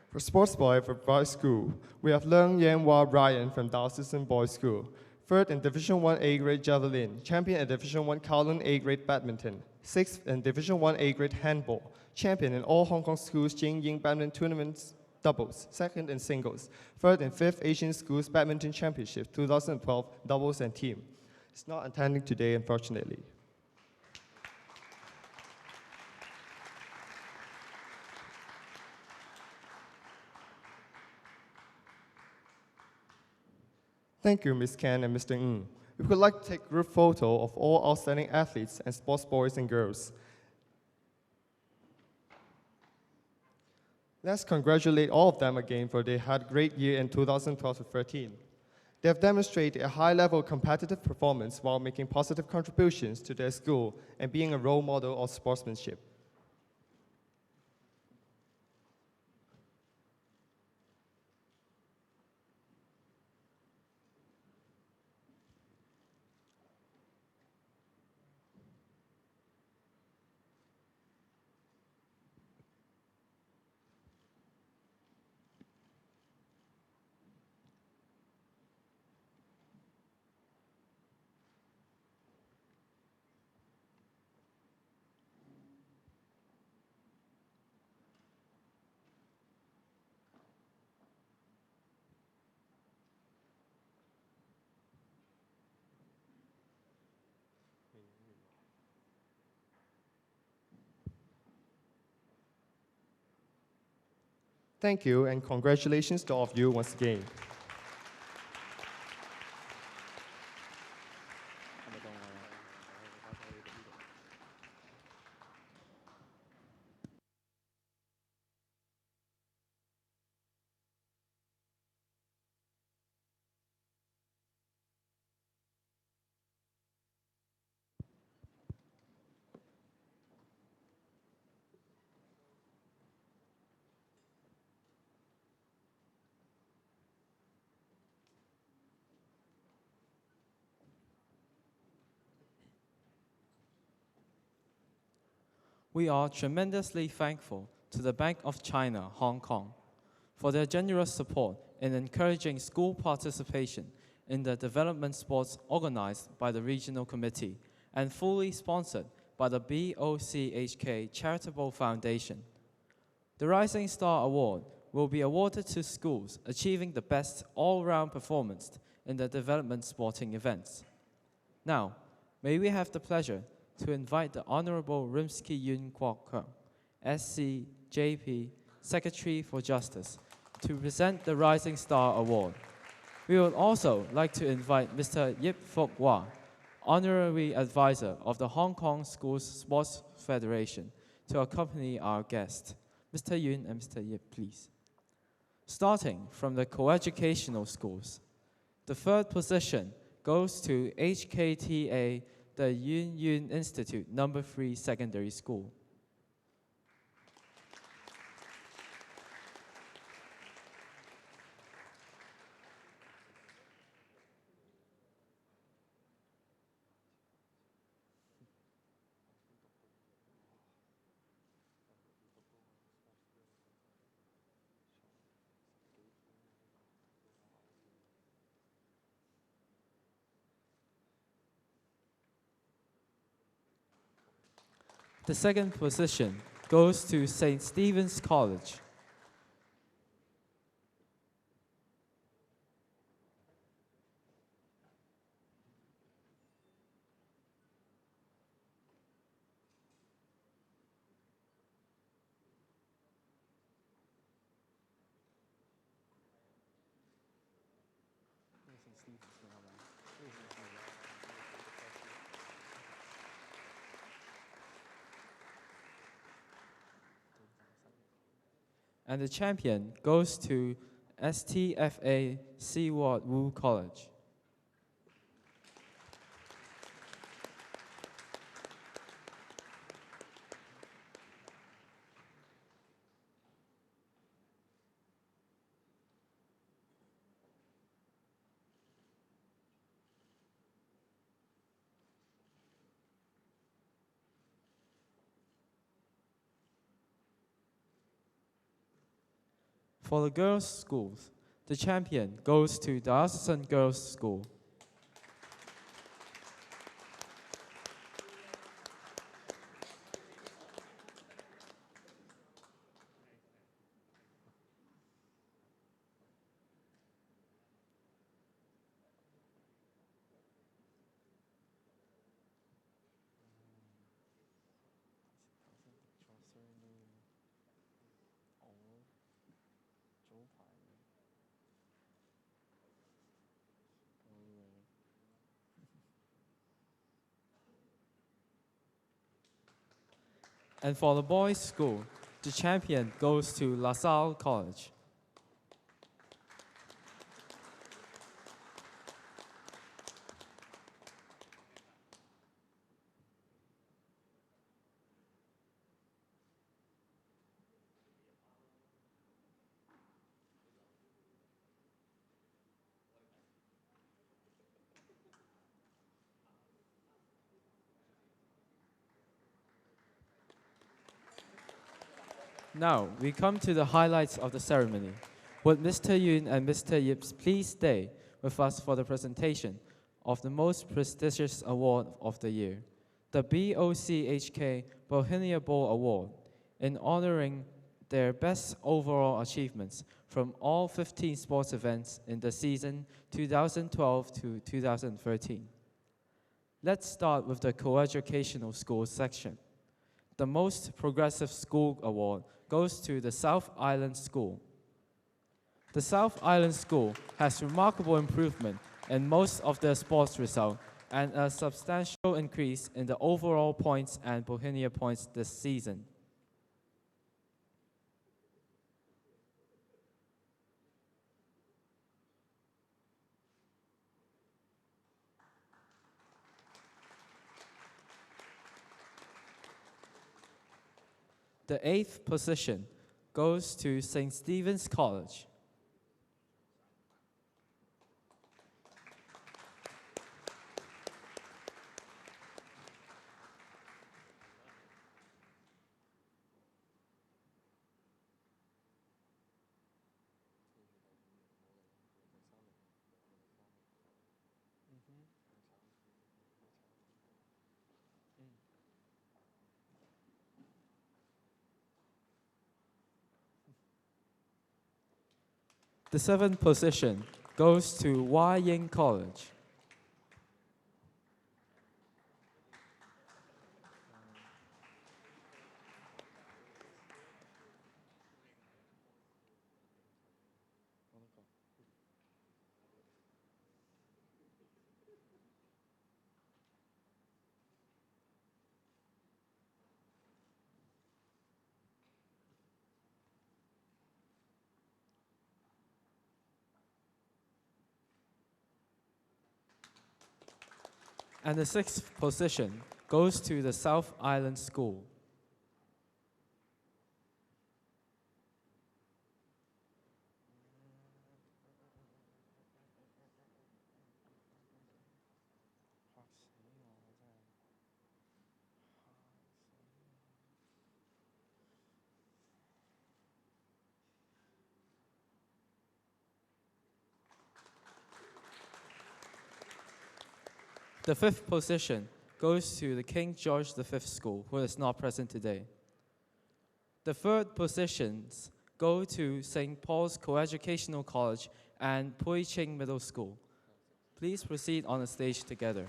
For Sports Boy for Boys School, we have Leung Yan-Hua Ryan from Diocesan Boys School. Third in Division 1 A-grade javelin, champion in Division 1 Kowloon A-grade badminton. Sixth in Division 1 A-grade handball, champion in all Hong Kong schools Jing-Ying badminton tournaments doubles, second in singles. Third in 5th Asian Schools Badminton Championship 2012 doubles and team. It's not attending today, unfortunately. Thank you, Ms. Ken and Mr. Ng. We would like to take a group photo of all outstanding athletes and sports boys and girls. Let's congratulate all of them again for they had a great year in 2012-13. They have demonstrated a high-level competitive performance while making positive contributions to their school and being a role model of sportsmanship. Thank you, and congratulations to all of you once again. We are tremendously thankful to the Bank of China, Hong Kong, for their generous support in encouraging school participation in the development sports organized by the Regional Committee and fully sponsored by the BOCHK Charitable Foundation. The Rising Star Award will be awarded to schools achieving the best all-round performance in the development sporting events. Now, may we have the pleasure to invite the Honorable Rimsky-Yun Kwok, SCJP Secretary for Justice, to present the Rising Star Award. We would also like to invite Mr. Yip Fok Wah, Honorary Advisor of the Hong Kong Schools Sports Federation, to accompany our guest. Mr. Yun and Mr. Yip, please. Starting from the coeducational schools, the third position goes to HKTA, the Yun Yun Institute, No. 3 Secondary School. The second position goes to St. Stephen's College. And the champion goes to STFA Seaward Wu College. For the girls' schools, the champion goes to Diocesan Girls' School. And for the boys' school, the champion goes to LaSalle College. Now, we come to the highlights of the ceremony. Would Mr. Yun and Mr. Yips please stay with us for the presentation of the most prestigious award of the year, the BOCHK Bauhinia Bowl Award, in honoring their best overall achievements from all 15 sports events in the season 2012 to 2013. Let's start with the coeducational schools section. The Most Progressive School Award goes to the South Island School. The South Island School has remarkable improvement in most of their sports results and a substantial increase in the overall points and Bauhinia points this season. The 8th position goes to St. Stephen's College. The 7th position goes to Y Ying College. And the 6th position goes to the South Island School. The 5th position goes to the King George V School, who is not present today. The 3rd positions go to St. Paul's Coeducational College and Pui Ching Middle School. Please proceed on the stage together.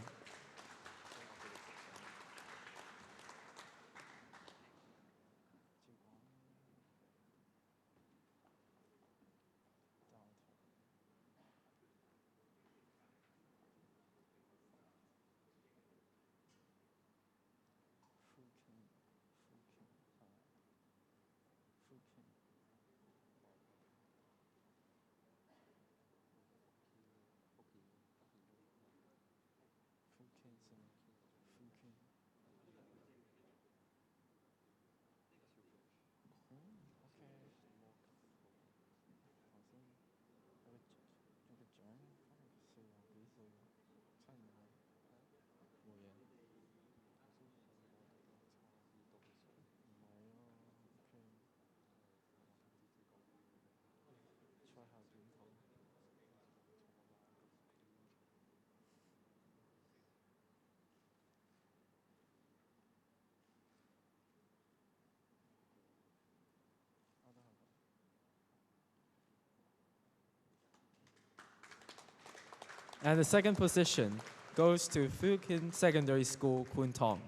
And the 2nd position goes to Fukin Secondary School, Kwun Tong.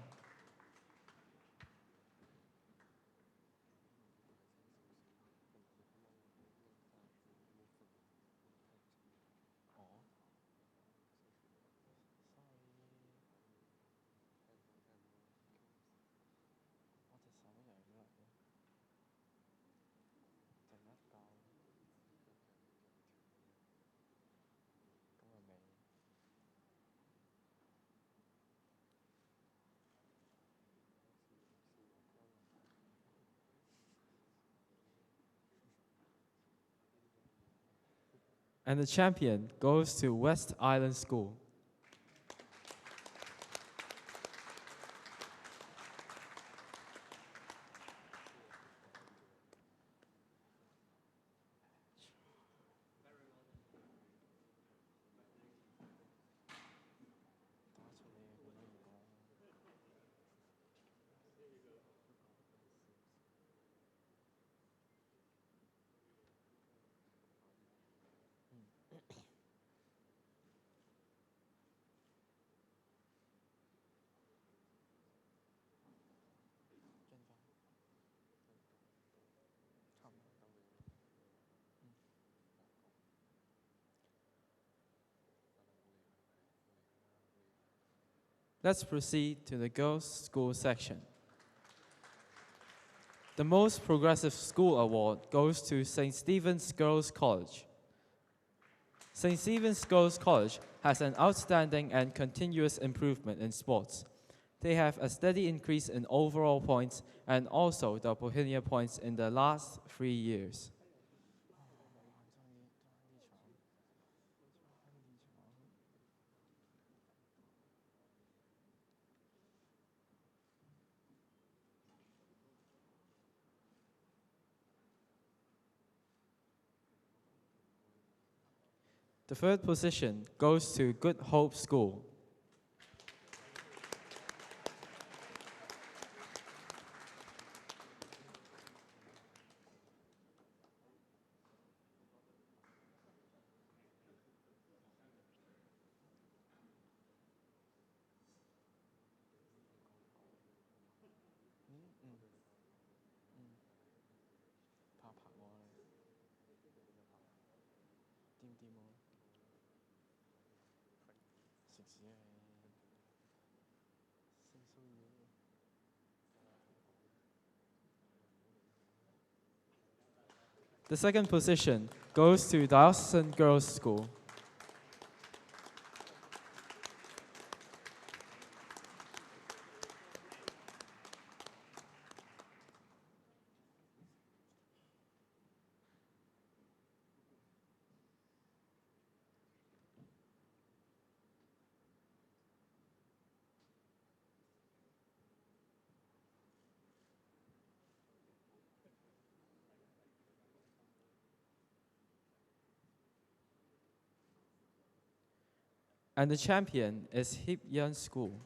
And the champion goes to West Island School. Let's proceed to the girls' school section. The Most Progressive School Award goes to St. Stephen's Girls' College. St. Stephen's Girls' College has an outstanding and continuous improvement in sports. They have a steady increase in overall points and also the Bauhinia points in the last 3 years. The 3rd position goes to Good Hope School. The second position goes to Diocesan Girls School. And the champion is Hip Yeon School.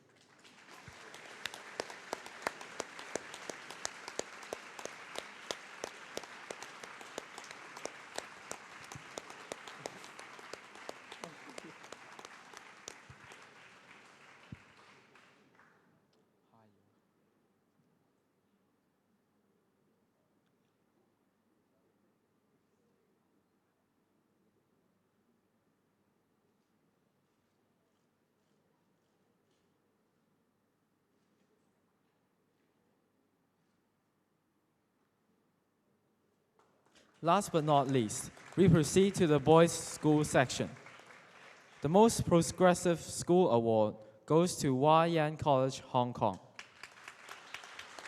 Last but not least, we proceed to the boys' school section. The most progressive school award goes to Yan College, Hong Kong.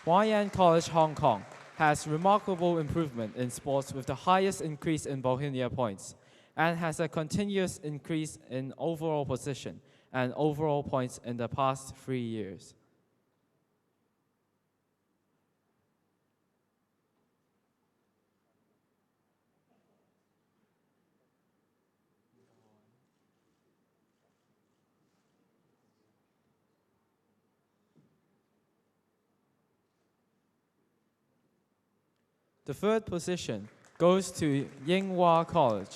Yan College, Hong Kong has remarkable improvement in sports with the highest increase in Bauhinia points and has a continuous increase in overall position and overall points in the past 3 years. The third position goes to Yinghua College.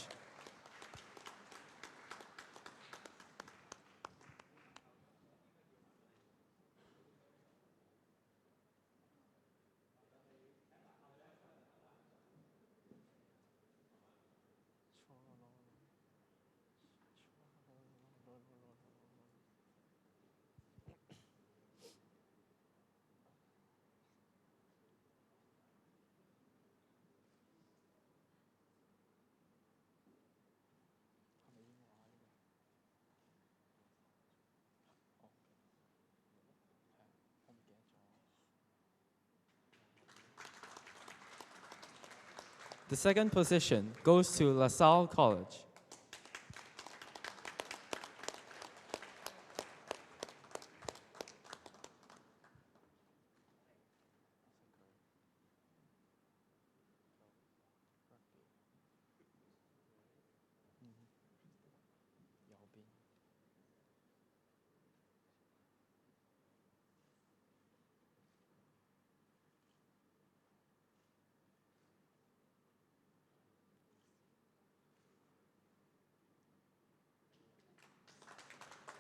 The second position goes to LaSalle College.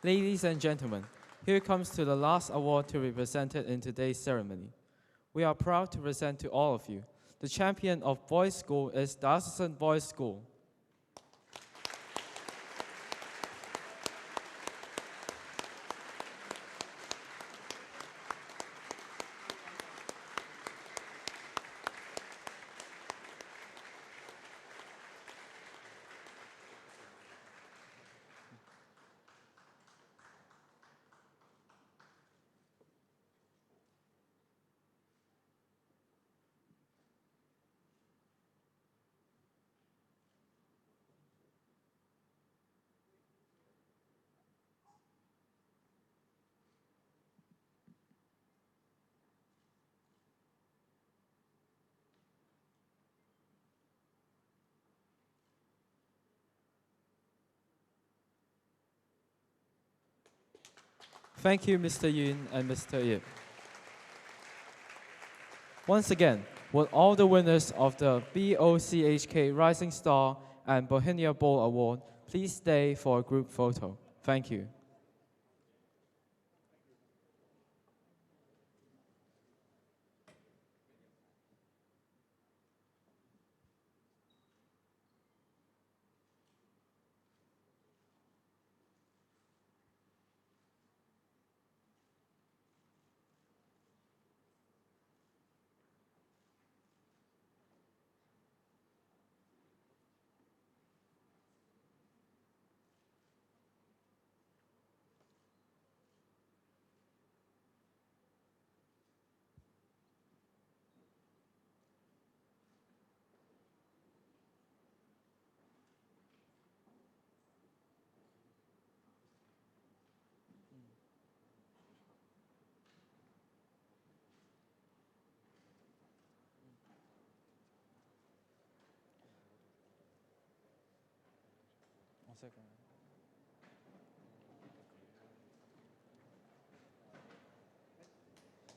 Ladies and gentlemen, here comes to the last award to be presented in today's ceremony. We are proud to present to all of you, the champion of boys' school is Diocesan Boys' School. Thank you, Mr. Yun and Mr. Yip. Once again, will all the winners of the BOCHK Rising Star and Bauhinia Bowl Award please stay for a group photo? Thank you.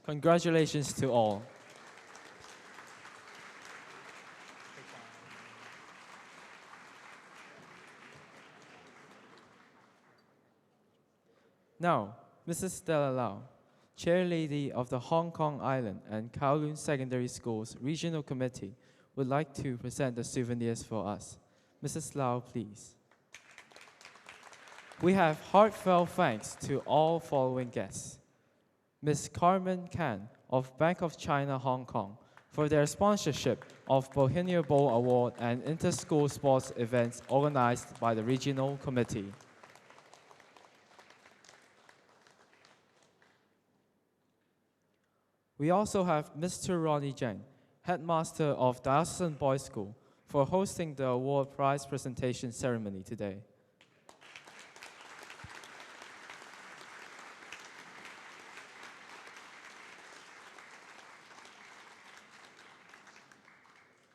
Congratulations to all. Now, Mrs. Stella Lau, Chair Lady of the Hong Kong Island and Kowloon Secondary Schools Regional Committee, would like to present the souvenirs for us. Mrs. Lau, please. We have heartfelt thanks to all following guests. Ms. Carmen Kan of Bank of China Hong Kong for their sponsorship of Bauhinia Bowl Award and inter-school sports events organized by the Regional Committee. We also have Mr. Ronnie Zhang, Headmaster of Diocesan Boys School, for hosting the award prize presentation ceremony today.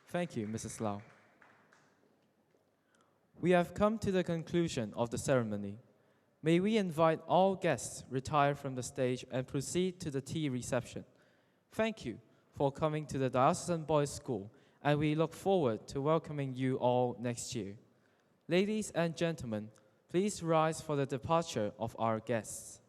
Thank you, Mrs. Lau. We have come to the conclusion of the ceremony. May we invite all guests retire from the stage and proceed to the tea reception. Thank you for coming to the Diocesan Boys School, and we look forward to welcoming you all next year. Ladies and gentlemen, please rise for the departure of our guests.